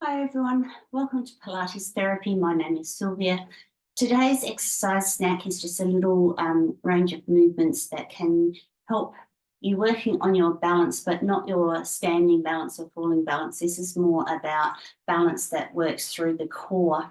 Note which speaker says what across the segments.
Speaker 1: Hi everyone, welcome to Pilates Therapy. My name is Sylvia. Today's exercise snack is just a little range of movements that can help you working on your balance, but not your standing balance or falling balance. This is more about balance that works through the core.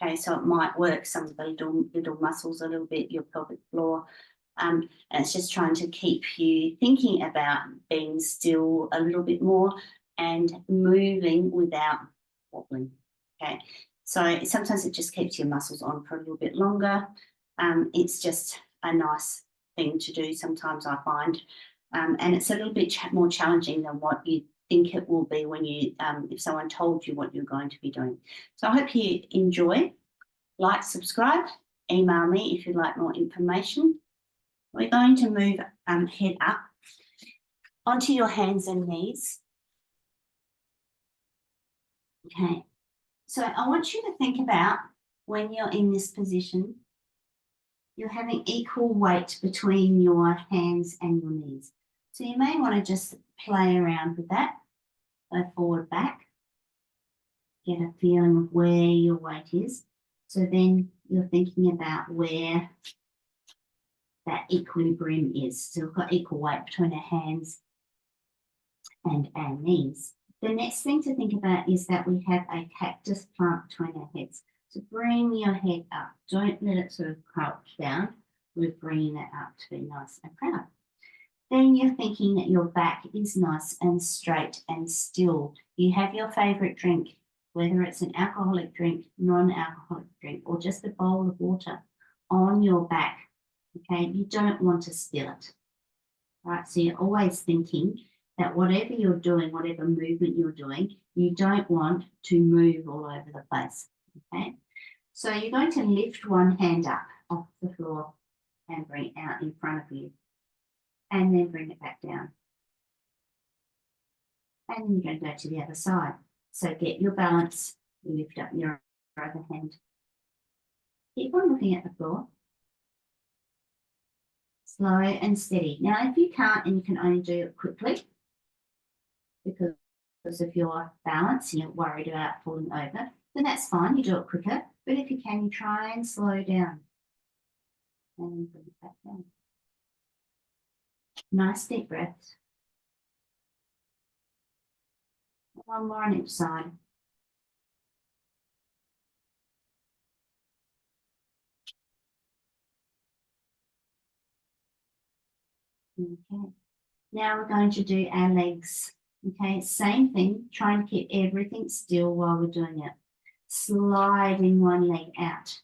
Speaker 1: Okay, so it might work some of the little muscles a little bit, your pelvic floor. And it's just trying to keep you thinking about being still a little bit more and moving without wobbling. Okay, so sometimes it just keeps your muscles on for a little bit longer. It's just a nice thing to do sometimes, I find, and it's a little bit more challenging than what you think it will be when you if someone told you what you're going to be doing. So I hope you enjoy. Like, subscribe, email me if you'd like more information. We're going to move head up onto your hands and knees. Okay, so I want you to think about when you're in this position, you're having equal weight between your hands and your knees. So you may want to just play around with that, go forward, back, get a feeling of where your weight is. So then you're thinking about where that equilibrium is. So we've got equal weight between our hands and our knees. The next thing to think about is that we have a cactus plant between our heads. So bring your head up. Don't let it sort of crouch down. We're bringing it up to be nice and proud. Then you're thinking that your back is nice and straight and still. You have your favourite drink, whether it's an alcoholic drink, non-alcoholic drink, or just a bowl of water on your back. Okay, you don't want to spill it. Right, so you're always thinking that whatever you're doing, whatever movement you're doing, you don't want to move all over the place, okay? So you're going to lift one hand up off the floor and bring it out in front of you, and then bring it back down. And then you're going to go to the other side. So get your balance, lift up your other hand. Keep on looking at the floor. Slow and steady. Now, if you can't and you can only do it quickly, because of your balance and you're worried about falling over, then that's fine, you do it quicker. But if you can, you try and slow down and bring it back down. Nice deep breaths. One more on each side. Okay. Now we're going to do our legs. Okay, same thing, trying to keep everything still while we're doing it. Sliding one leg out.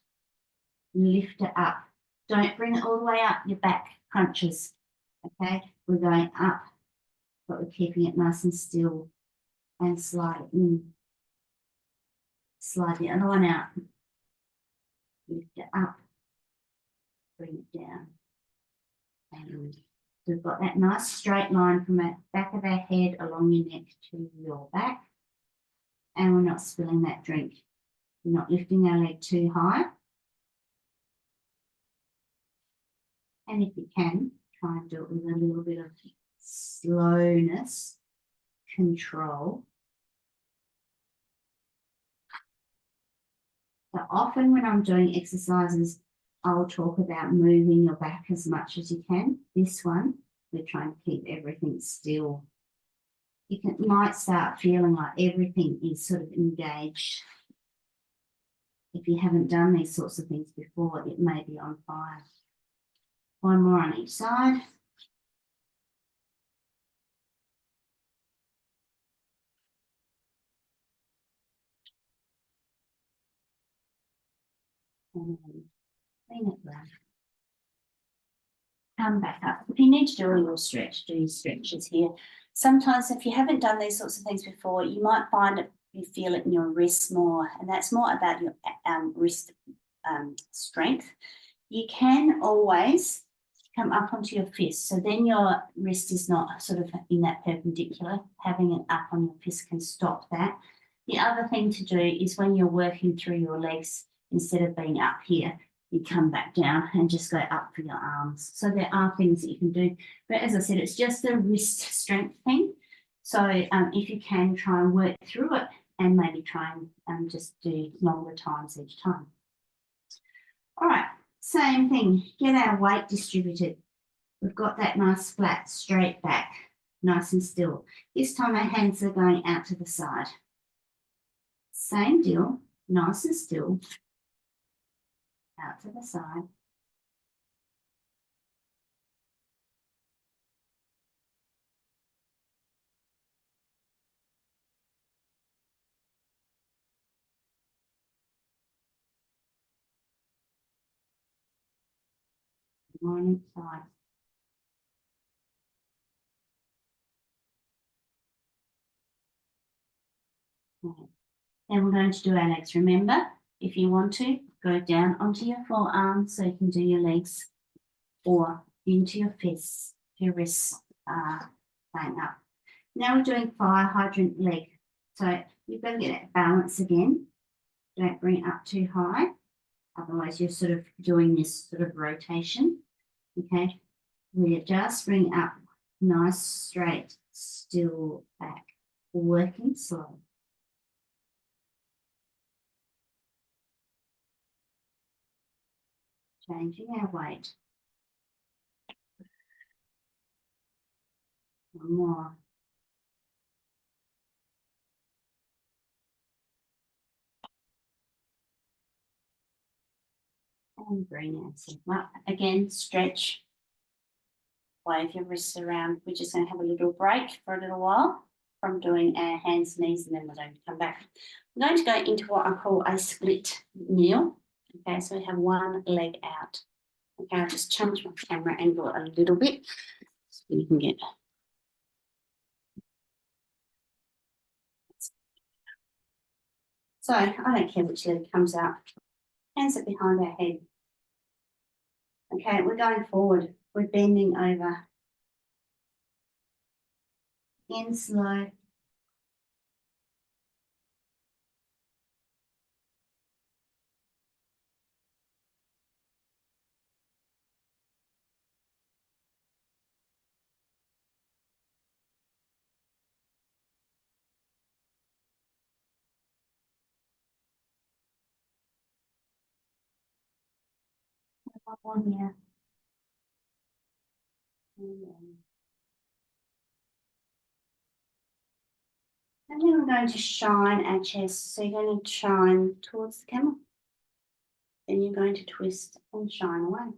Speaker 1: Lift it up. Don't bring it all the way up, your back crunches. Okay, we're going up, but we're keeping it nice and still, and slide it in. Slide the other one out. Lift it up. Bring it down. And we've got that nice straight line from the back of our head along your neck to your back. And we're not spilling that drink. We're not lifting our leg too high. And if you can, try and do it with a little bit of slowness, control. So often when I'm doing exercises, I'll talk about moving your back as much as you can. This one, we're trying to keep everything still. You might start feeling like everything is sort of engaged. If you haven't done these sorts of things before, it may be on fire. One more on each side. And then clean it back. Come back up. If you need to do a little stretch, do your stretches here. Sometimes if you haven't done these sorts of things before, you might find it, you feel it in your wrists more, and that's more about your wrist strength. You can always come up onto your fist, so then your wrist is not sort of in that perpendicular. Having it up on your fist can stop that. The other thing to do is when you're working through your legs, instead of being up here, you come back down and just go up for your arms. So there are things that you can do. But as I said, it's just a wrist strength thing. So if you can try and work through it, and maybe try and just do longer times each time. All right, same thing, get our weight distributed. We've got that nice flat straight back, nice and still. This time our hands are going out to the side. Same deal, nice and still, out to the side. One side. Okay. Then we're going to do our legs. Remember, if you want to, go down onto your forearms so you can do your legs, or into your fists, your wrists laying up. Now we're doing fire hydrant leg. So you've got to get that balance again. Don't bring it up too high. Otherwise you're sort of doing this sort of rotation. Okay. We just bring up nice, straight, still back. Working slow. Changing our weight. One more. And bring ourselves up. Again, stretch. Wave your wrists around. We're just going to have a little break for a little while from doing our hands, knees, and then we're going to come back. We're going to go into what I call a split kneel. Okay, so we have one leg out. Okay, I'll just change my camera angle a little bit so you can get. So I don't care which leg comes out. Hands are behind our head. Okay, we're going forward. We're bending over. In slow. One here. And then we're going to shine our chest. So you're going to shine towards the camera. Then you're going to twist and shine away.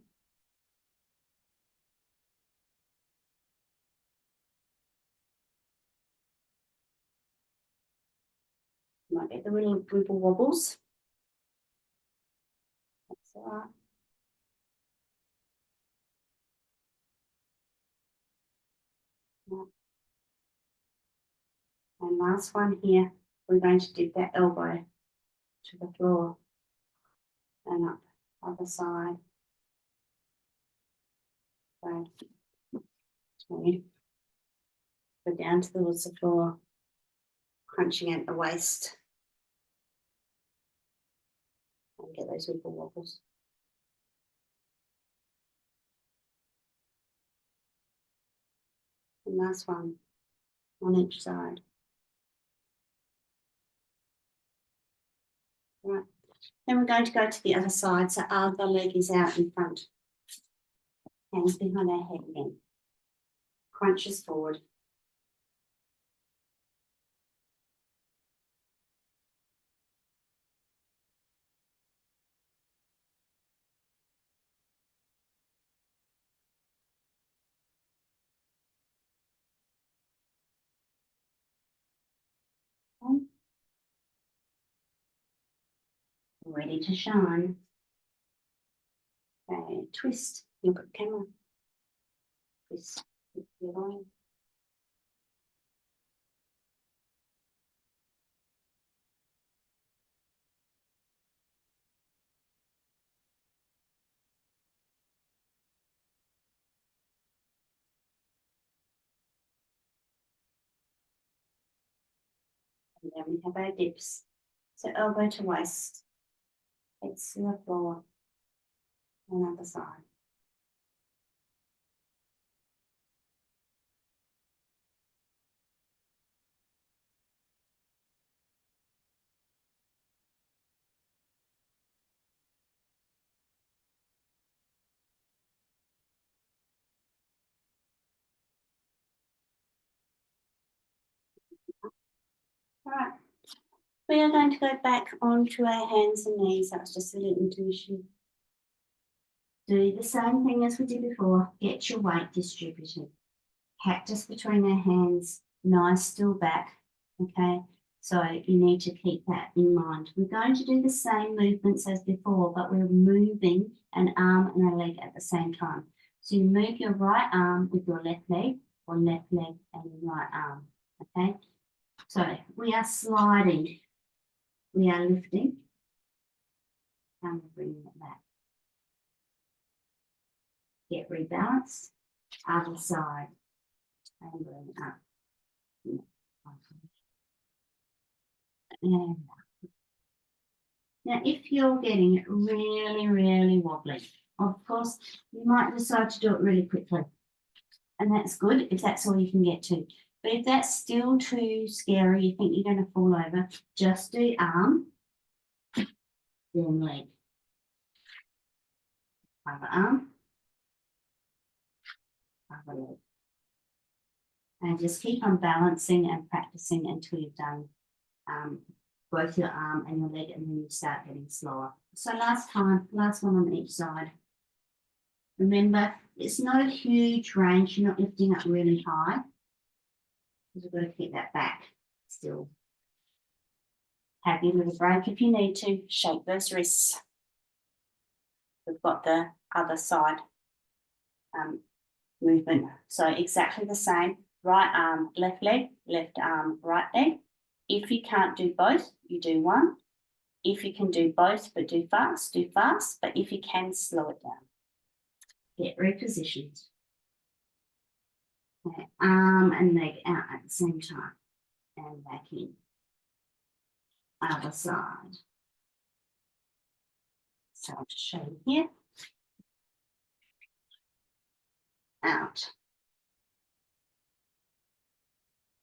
Speaker 1: You might get the little wobbles. That's all right. And last one here, we're going to dip that elbow to the floor and up, other side. So, go down towards the floor, crunching at the waist. And get those wiggle wobbles. And last one on each side. Right. Then we're going to go to the other side. So our other leg is out in front. Hands behind our head again. Crunches forward. Okay. Ready to shine. Okay, twist. Look at the camera. Twist. Your line. And then we have our dips. So elbow to waist. Hips to the floor. And other side. We are going to go back onto our hands and knees. That was just a little intermission. Do the same thing as we did before. Get your weight distributed. Cactus between our hands, nice still back. Okay, so you need to keep that in mind. We're going to do the same movements as before, but we're moving an arm and a leg at the same time. So you move your right arm with your left leg, or left leg and your right arm. Okay, so we are sliding, we are lifting, and we're bringing it back. Get rebalanced, other side, and bring it up. And now, if you're getting really, really wobbly, of course, you might decide to do it really quickly. And that's good if that's all you can get to. But if that's still too scary, you think you're going to fall over, just do arm, then leg. Other arm, other leg. And just keep on balancing and practicing until you've done both your arm and your leg, and then you start getting slower. So last one on each side. Remember, it's not a huge range. You're not lifting up really high. Because we've got to keep that back still. Have your little break if you need to. Shake those wrists. We've got the other side movement. So exactly the same. Right arm, left leg, left arm, right leg. If you can't do both, you do one. If you can do both but do fast, do fast. But if you can, slow it down. Get repositioned. Okay. Arm and leg out at the same time. And back in. Other side. So I'll just show you here. Out.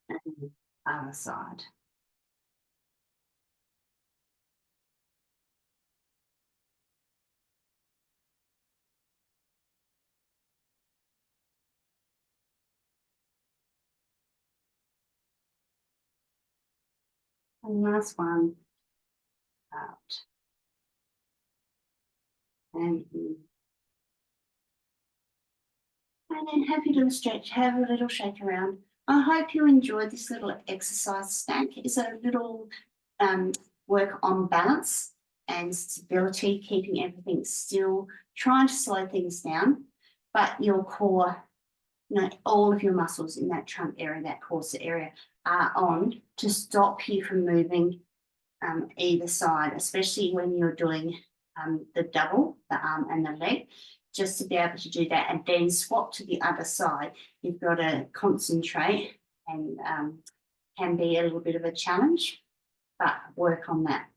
Speaker 1: And other side. And last one, out. And in. And then have your little stretch, have a little shake around. I hope you enjoyed this little exercise snack. It's a little work on balance and stability, keeping everything still, trying to slow things down, but your core, all of your muscles in that trunk area, that corset area, are on to stop you from moving either side, especially when you're doing the double, the arm and the leg, just to be able to do that and then swap to the other side. You've got to concentrate, and can be a little bit of a challenge, but work on that.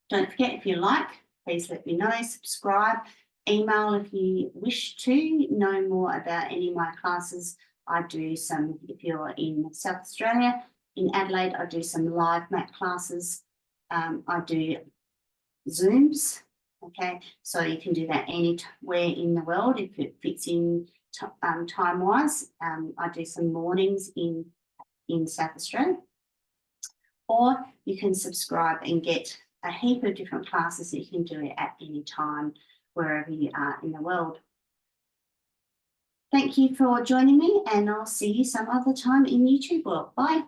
Speaker 1: Don't forget, if you like, please let me know, subscribe, email if you wish to know more about any of my classes. I do some, if you're in South Australia, in Adelaide, I do some live mat classes. I do Zooms, okay? So you can do that anywhere in the world if it fits in time-wise. I do some mornings in South Australia. Or you can subscribe and get a heap of different classes that you can do it at any time, wherever you are in the world. Thank you for joining me, and I'll see you some other time in YouTube world. Bye.